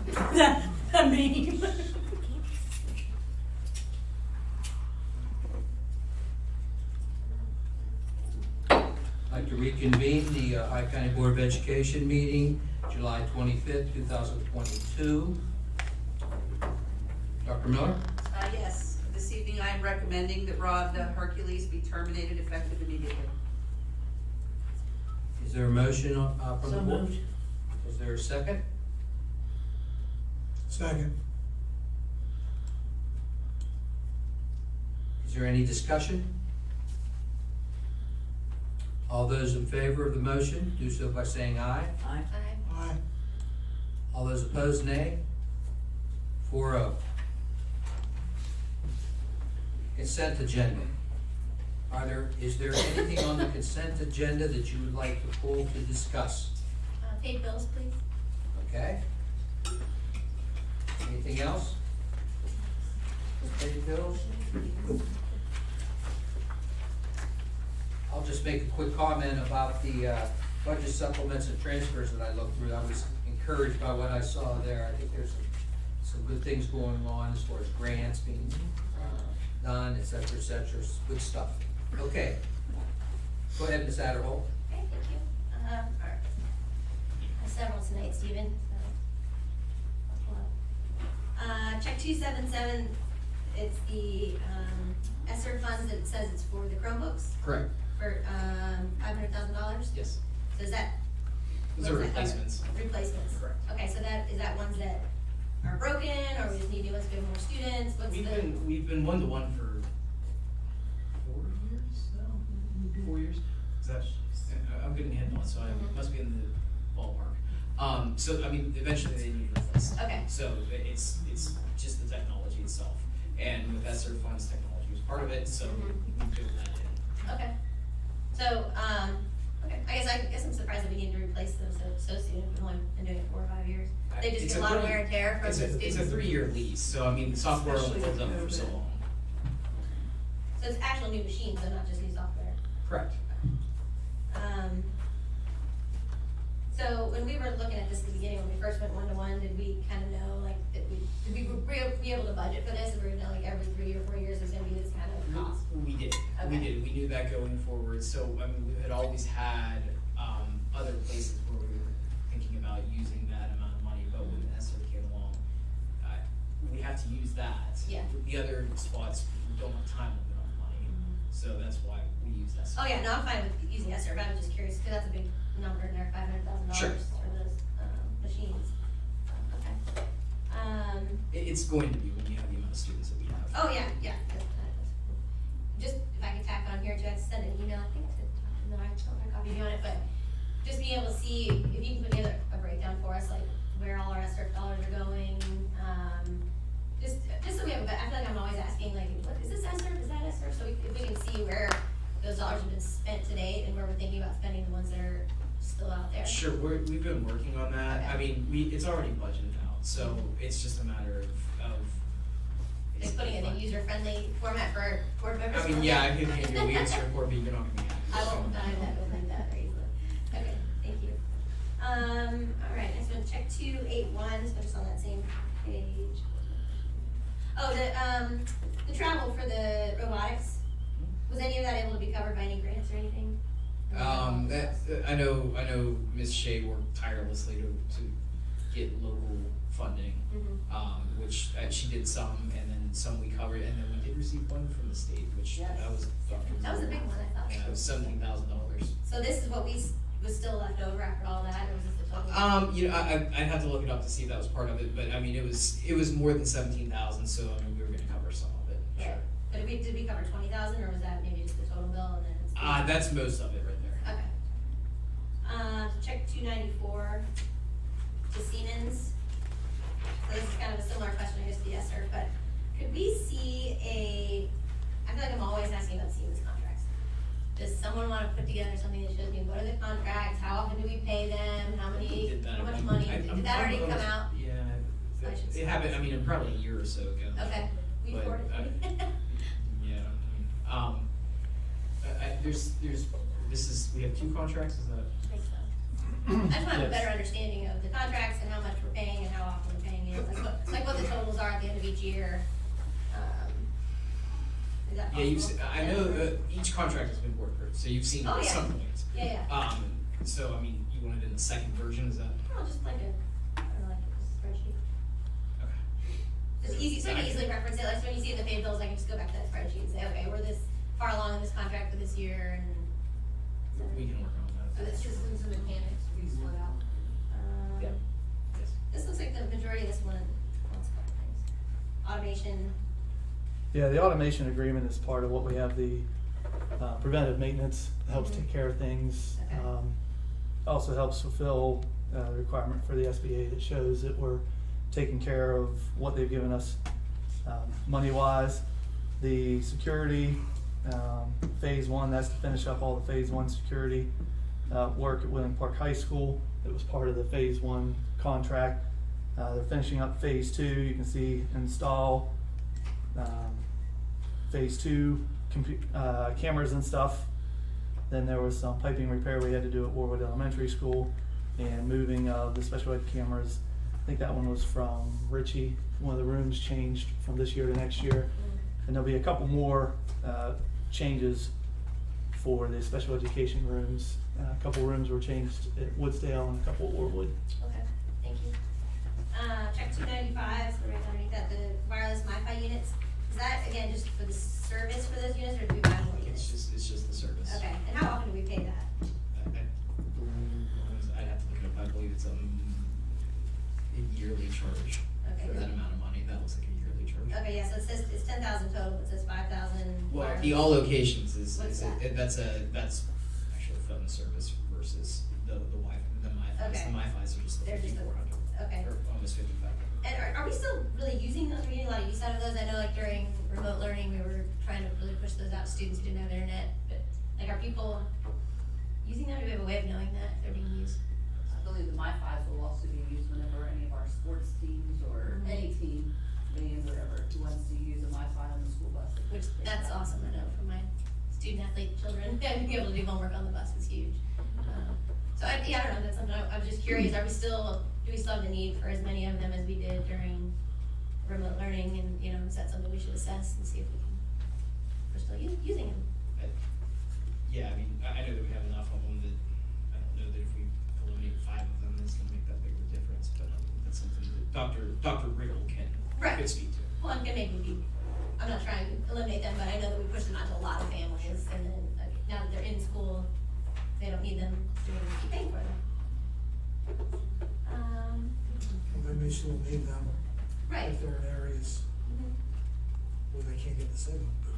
that meme. I'd like to reconvene the High County Board of Education meeting, July 25th, 2022. Dr. Miller? Yes, this evening I am recommending that Rob Hercules be terminated effective immediately. Is there a motion from the So board? moved. Is there a second? Second. Is there any discussion? All those in favor of the motion, do so by saying aye. Aye. Aye. All those opposed, nay. 4-0. Consent agenda. Is there anything on the consent agenda that you would like to pull to discuss? Paid bills, please. Okay? Anything else? Just paid bills? I'll just make a quick comment about the budget supplements and transfers that I looked through. I was encouraged by what I saw there. I think there's some good things going on as far as grants being done, et cetera, good stuff. Okay. Go ahead, Ms. Adderholt. Okay, thank you. All right. I have several tonight, Stephen, so. Check 277, it's the ESSER funds that it says it's for the Chromebooks Correct. for $500,000. Yes, So is that? those are what does that cover? replacements. Replacements. Correct. Okay, so is that ones that are broken, or we just need new ones to get more students? What's We've been one-to-one for 4 years now? 4 years? Is that, I'm getting ahead on, so I must be in the ballpark. So, I mean, eventually they need replaced. Okay. So it's just the technology itself. And with ESSER funds, technology was part of it, so we built that in. Okay. So, okay, I guess I'm surprised that we need to replace them so soon. We've only been doing it 4 or 5 years. They just It's get a lot of wear and tear from the It's students. a 3-year lease, so I mean, the software only Especially holds up with for so COVID. long. So it's actual new machines, so not just new software. Correct. So when we were looking at this at the beginning, when we first went one-to-one, did we kind of know, like, did we be able to budget for this? If we were gonna know, like, every 3 or 4 years there's gonna be this kind of cost? We did. Okay. We did. We knew that going forward. So I mean, we had always had other places where we were thinking about using that amount of money, but when ESSER came along, we have to use that. Yeah. The other spots we don't have time to put on money, so that's why we use ESSER. Oh, yeah, no, I'm fine with using ESSER, but I'm just curious, because that's a big number in there, $500,000 Sure. for those machines. Okay. It's going to be when you have the amount of students that we have. Oh, yeah. Just, if I could tack on here, too, I had to send an email, I think I said, no, I don't have a copy of you on it, but just being able to see, if you can put together a breakdown for us, like, where all our ESSER dollars are going, just so we have, I feel like I'm always asking, like, what, is this ESSER, is that ESSER? So if we can see where those dollars have been spent to date, and where we're thinking about spending the ones that are still out there. Sure, we've been working on that. Okay. I mean, it's already budgeted out, so it's just a matter of Just putting it in a user-friendly format for board members. I mean, yeah, I can hand you a week's report, but you're not gonna be happy. I won't dive that over that very easily. Okay, thank you. All right, next one, check 281, so just on that same page. Oh, the travel for the robotics, was any of that able to be covered by any grants or anything? I know Ms. Shea worked tirelessly to get local funding, which she did some, and then some we covered, and then we did receive one from the state, which Yes. that was That was a big one, I thought. Yeah, it was $17,000. So this is what was still left over after all that, or was this the total? You know, I'd have to look it up to see if that was part of it, but I mean, it was more than 17,000, so I mean, we were gonna cover some of it, Yeah. sure. But did we cover 20,000, or was that maybe just the total bill and then? That's most of it right there. Okay. Check 294 to Siemens. So this is kind of a similar question, I guess, to the ESSER, but could we see I feel like I'm always asking about Siemens contracts. Does someone want to put together something that shows me what are the contracts, how often do we pay them, how We did that. much money? I'm Did that already probably come out? Yeah, I should see it happened, I mean, probably a year or so ago. Okay, we But, forwarded it. Yeah, we have 2 contracts, is that? I think so. I just want to have a better understanding of the contracts and how much we're paying and how often we're paying each year. Is that Yeah, possible? I know each contract has been board approved, so you've seen Oh, at yeah. some point. Yeah. So, I mean, you want it in the second version, is that? Oh, just like I don't know, like a spreadsheet. Okay. It's easy, so I can easily reference it, like, so when you see the paid bills, I can just go back to that spreadsheet and say, okay, we're this far along in this contract for this year, and. We can work on So that. the systems and mechanics will be split out. Yeah. Yes. This looks like the majority of this one, wants a couple things. Automation, Yeah, the automation agreement is part of what we have, the preventive maintenance, helps Mhm. take care of things. Okay. Also helps fulfill the requirement for the SBA that shows that we're taking care of what they've given us money-wise. The security, phase one, that's to finish up all the phase one security work at William Park High School. It was part of the phase one contract. They're finishing up phase two, you can see install phase two cameras and stuff. Then there was some piping repair we had to do at Warwood Elementary School and moving of the special ed cameras. I think that one was from Richie. One of the rooms changed from this year to next year. And there'll be a couple more changes for the special education rooms. A couple rooms were changed at Woodsdale and a couple at Warwood. okay, thank you. Check 295, so right underneath that, the wireless MiFi units, is that, again, just for the service for those units, or do we buy more units? It's just the service. Okay, and how often do we pay that? I'd have to look it up, I believe it's a yearly charge Okay. for that amount of money, that looks like a yearly charge. Okay, yeah, so it says, it's 10,000 total, it says 5,000 Well, wireless. the all locations is, What's that? that's actually a phone service versus the Wi-Fi, the MiFis. Okay. The MiFis are just the They're just the- 5,400. okay. Or almost 5,500. And are we still really using those? Are we getting a lot of use out of those? I know like during remote learning, we were trying to really push those out to students who didn't have internet, but like are people using them? Do we have a way of knowing that they're being used? I believe the MiFis will also be used whenever any of our sports teams or Mhm. any team, band, whatever, who wants to use a MiFi on the school bus. they can Which, take that's that. awesome, I know for my student athlete children, to be able to do homework on the bus is huge. So I don't know, that's something, I'm just curious, do we still have the need for as many of them as we did during remote learning, and, you know, is that something we should assess and see if we're still using them? Yeah, I mean, I know that we have enough of them that, I don't know that if we eliminate 5 of them, it's gonna make that big of a difference, but that's something that Dr. Riddle Right. could speak to. Well, and maybe I'm not trying to eliminate them, but I know that we push them out to a lot of families, and then now that they're in school, they don't need them, do we keep paying for them? Well, maybe she'll need them Right. if they're in areas Mhm. where they can't get the signal, but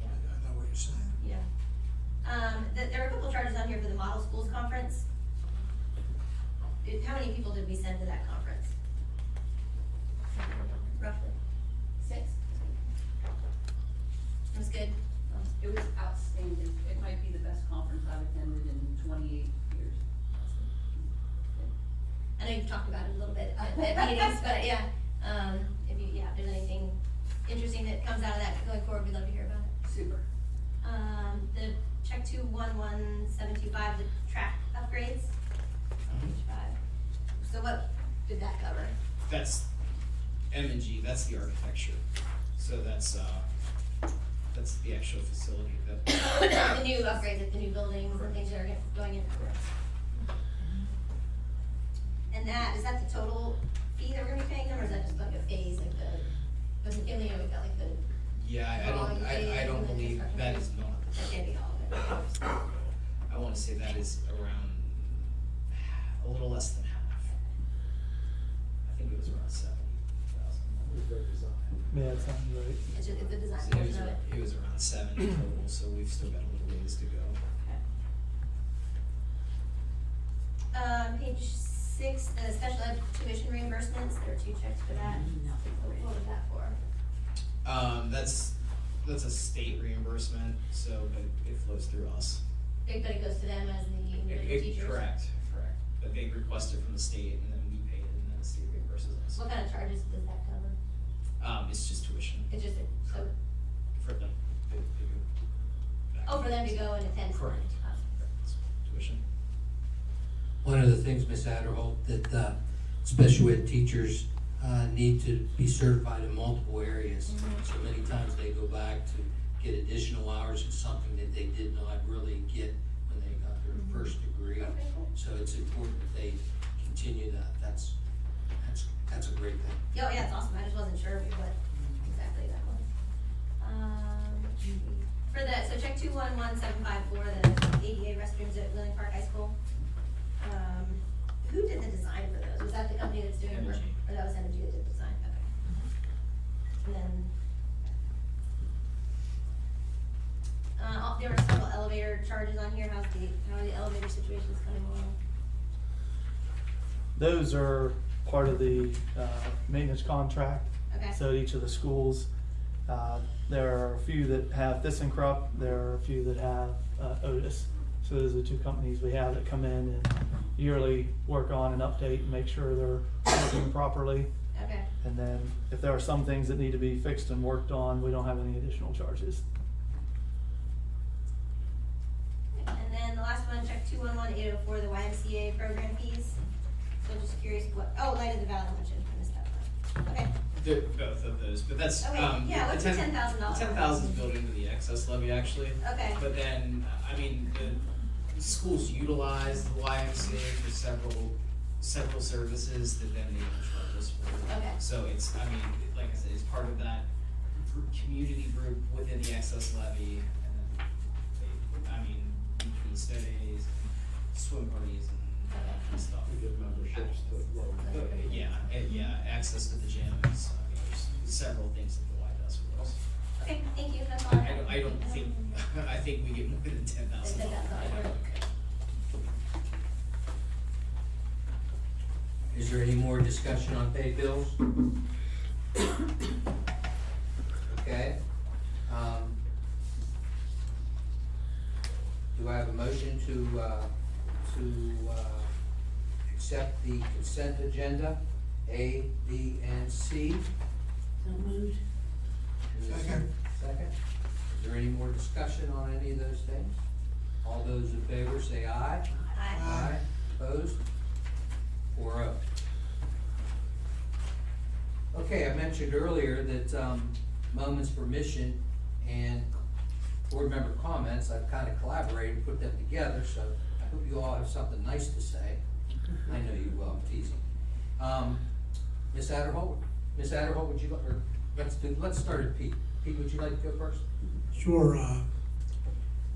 I know what you're saying. Yeah. There were a couple of charges on here for the Model Schools Conference. How many people did we send to that conference? Roughly? 6? It was good. It was outstanding. It might be the best conference I've attended in 28 years. I know you've talked about it a little bit at meetings, but yeah, if there's anything interesting that comes out of that going forward, we'd love to hear about it. Super. The check 211725, the track upgrades, page 5. So what did that cover? That's M&G, that's the architecture, so that's the actual facility that. The new upgrades, like the new buildings and things that are going in. And is that the total fee that we're gonna be paying them, or is that just like a phase, like was it Ymca, we've got like the. I don't believe that is not. That can't be all of it. I wanna say that is around a little less than half. I think it was around 70,000. Yeah, it sounds right. It's just the design So portion of it. it was around 70 total, so we've still got a little ways to go. Page 6, the special ed tuition reimbursements, there are 2 checks for that. What was that for? That's a state reimbursement, so, but it flows through us. But it goes to them as the individual teachers? Correct. But they request it from the state, and then we pay it, and then the state reimburses us. What kind of charges does that cover? It's just tuition It's just, so, for them. They go back. oh, for them to go and attend? Correct. Oh. It's tuition. One of the things, Ms. Adderholt, that special ed teachers need to be certified in multiple areas. So many times they go back to get additional hours in something that they did not really get when they got their first degree. Okay, cool. So it's important that they continue that. That's a great thing. Yeah, yeah, it's awesome, I just wasn't sure what exactly that was. For the, so check 211754, the ADA restrooms at Lillian Park High School. Who did the design for those? Was that the company that's doing it? Ymca. Or that was Ymca that did the design, okay. And then, there were several elevator charges on here, how are the elevator situations coming along? Those are part of the maintenance contract. Okay. So at each of the schools, there are a few that have ThyssenKrupp, there are a few that have Otis. So those are the two companies we have that come in and yearly work on and update and make sure they're working properly. Okay. And then if there are some things that need to be fixed and worked on, we don't have any additional charges. And then the last one, check 211804, the YMCA program fees. So just curious what, oh, Light of the Valley mentioned, I missed that one. Okay. Both of those, but that's, Okay, yeah, what's the $10,000? $10,000 is built into the excess levy actually. Okay. But then, I mean, the schools utilize the YMCA for several services that then they can charge us for. Okay. So it's, I mean, like I said, it's part of that community group within the excess levy, and then they, I mean, between snow days and swim parties and all that kind of stuff. We give memberships to local. Yeah, access to the gyms, I mean, there's several things that the Y does for us. Okay, thank you, that's all I have. I don't think, I think we get more than $10,000. $10,000. Is there any more discussion on paid bills? Okay. Do I have a motion to accept the consent agenda, A, B, and C? So moved. Is there a Second. Second. Is there any more discussion on any of those things? All those in favor say aye. Aye. Opposed? 4-0. Okay, I mentioned earlier that moments for mission and board member comments, I've kind of collaborated and put them together, so I hope you all have something nice to say. I know you will, I'm teasing. Ms. Adderholt, would you, or let's start at Pete. Pete, would you like to go first? Sure,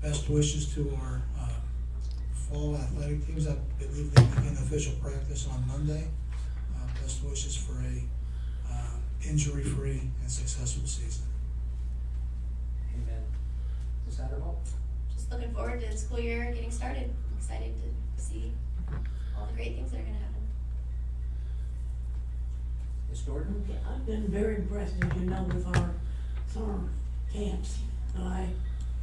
best wishes to our fall athletic teams. I believe they begin official practice on Monday. Best wishes for a injury-free and successful season. Amen. Ms. Adderholt? Just looking forward to the school year getting started. Excited to see all the great things that are gonna happen. Ms. Norton? Okay, I've been very impressed, as you know, with our summer camps. I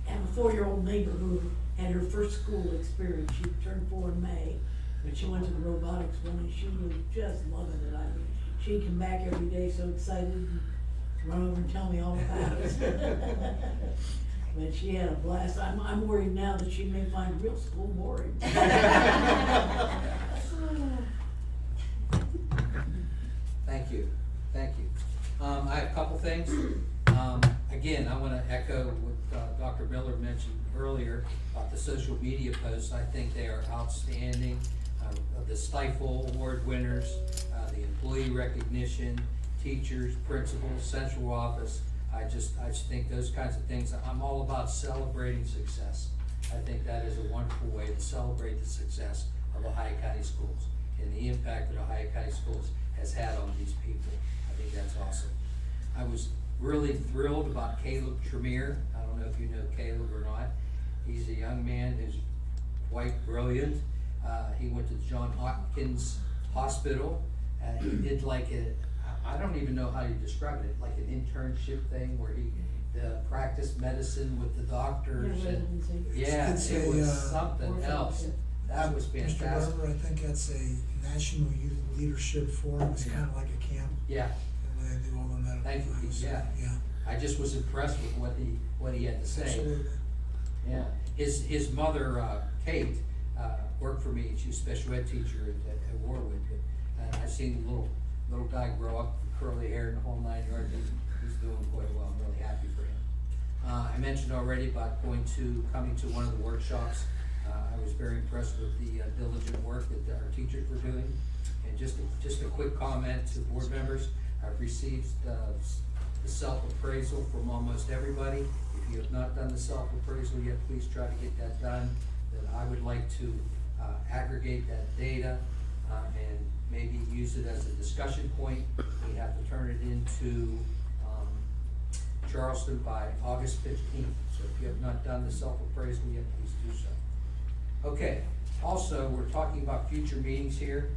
have a 4-year-old neighbor who had her first school experience. She turned 4 in May, but she went to the robotics one and she was just loving it. I mean, she'd come back every day so excited and run over and tell me all about it. But she had a blast. I'm worried now that she may find real school boring. Thank you. I have a couple things. Again, I want to echo what Dr. Miller mentioned earlier about the social media posts. I think they are outstanding. The Stifle Award winners, the employee recognition, teachers, principals, central office. I just think those kinds of things. I'm all about celebrating success. I think that is a wonderful way to celebrate the success of Ohio County schools and the impact that Ohio County schools has had on these people. I think that's awesome. I was really thrilled about Caleb Tremere. I don't know if you know Caleb or not. He's a young man who's quite brilliant. He went to Johns Hopkins Hospital. He did like I don't even know how you describe it, like an internship thing where he practiced medicine with the doctors. It's It a, was something else. That was Mr. fantastic. Barber, I think that's a National Youth Leadership Forum. It's kind of like a camp. Yeah, And they do all the medical Thank you, things. yeah. Yeah, I just was impressed with what he had to say. absolutely. Yeah, his mother, Kate, worked for me. She was a special ed teacher at Warwood. And I seen the little little guy grow up, curly hair and the whole 9 yards. He's doing quite well. I'm really happy for him. I mentioned already about coming to one of the workshops. I was very impressed with the diligent work that our teachers were doing. And just a quick comment to board members, I've received the self-appraisal from almost everybody. If you have not done the self-appraisal yet, please try to get that done. That I would like to aggregate that data and maybe use it as a discussion point. We have to turn it into Charleston by August 15th. So if you have not done the self-appraisal yet, please do so. Okay, also, we're talking about future meetings here.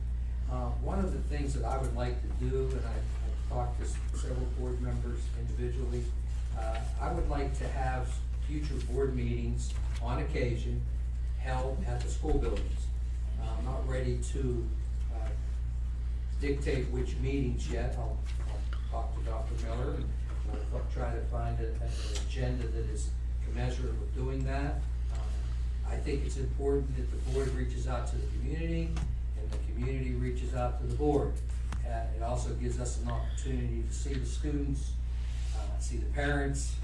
One of the things that I would like to do, and I've talked to several board members individually, I would like to have future board meetings on occasion held at the school buildings. I'm not ready to dictate which meetings yet. I'll talk to Dr. Miller and we'll try to find an agenda that is commensurate with doing that. I think it's important that the board reaches out to the community and the community reaches out to the board. It also gives us an opportunity to see the students, see the parents,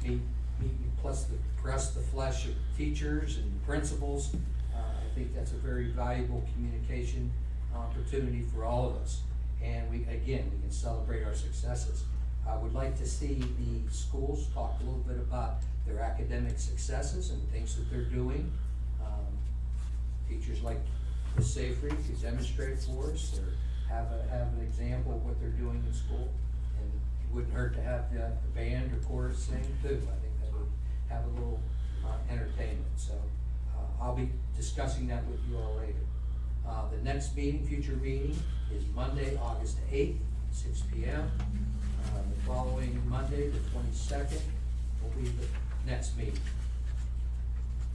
meet plus the press, the flesh of teachers and principals. I think that's a very valuable communication opportunity for all of us. And we can celebrate our successes. I would like to see the schools talk a little bit about their academic successes and things that they're doing. Teachers like Ms. Safry to demonstrate for us or have an example of what they're doing in school. And it wouldn't hurt to have the band or chorus sing too. I think that would have a little entertainment. So I'll be discussing that with you all later. The next future meeting is Monday, August 8th, 6 p.m. The following Monday, the 22nd, will be the next meeting.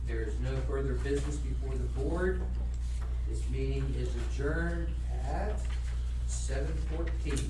There is no further business before the board. This meeting is adjourned at 7:14.